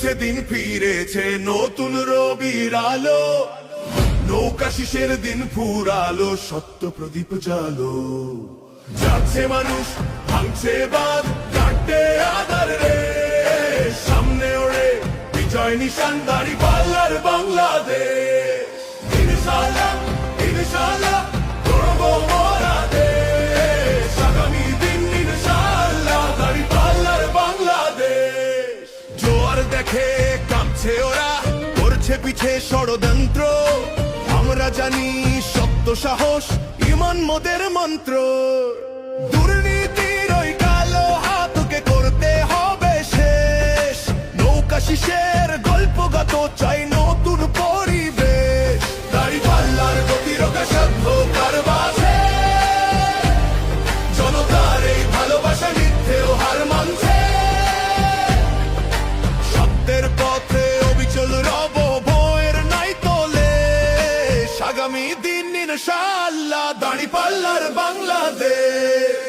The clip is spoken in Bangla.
উঠেছে দিন ফিরেছে নতুন রবির আলো, নৌকা শিশের দিন ফুরালো, সত্য প্রদীপ জালো। যাচ্ছে মানুষ ভাঙছে বাঁধ, কাটে আধার রে, সামনে ওড়ে বিজয় নিশান দাঁড়িপাল্লার বাংলাদেশ। ইনশাআল্লাহ ইনশাআল্লাহ করব মোরা দেশ, আগামী দিন ইনশাআল্লাহ দাঁড়িপাল্লার বাংলাদেশ। জোয়ার দেখে কাঁপছে ওরা, করছে পিছে ষড়যন্ত্র, আমরা জানি সত্য সাহস ইমান মোদের মন্ত্র। দুর্নীতির ওই কালো হাতকে করতে হবে শেষ, নৌকা শিশের গল্পগত চাই নতুন পরিবেশ। দাঁড়িপাল্লার প্রতিরোধে সাধ্য কারবাসে, জনতার এই ভালোবাসা মিথ্যেও হার মানছে। সত্যের পথে অবিচল রব, ভয়ের নাই তোলে, আগামী দিন ইনশাআল্লাহ দাঁড়িপাল্লার বাংলাদেশ।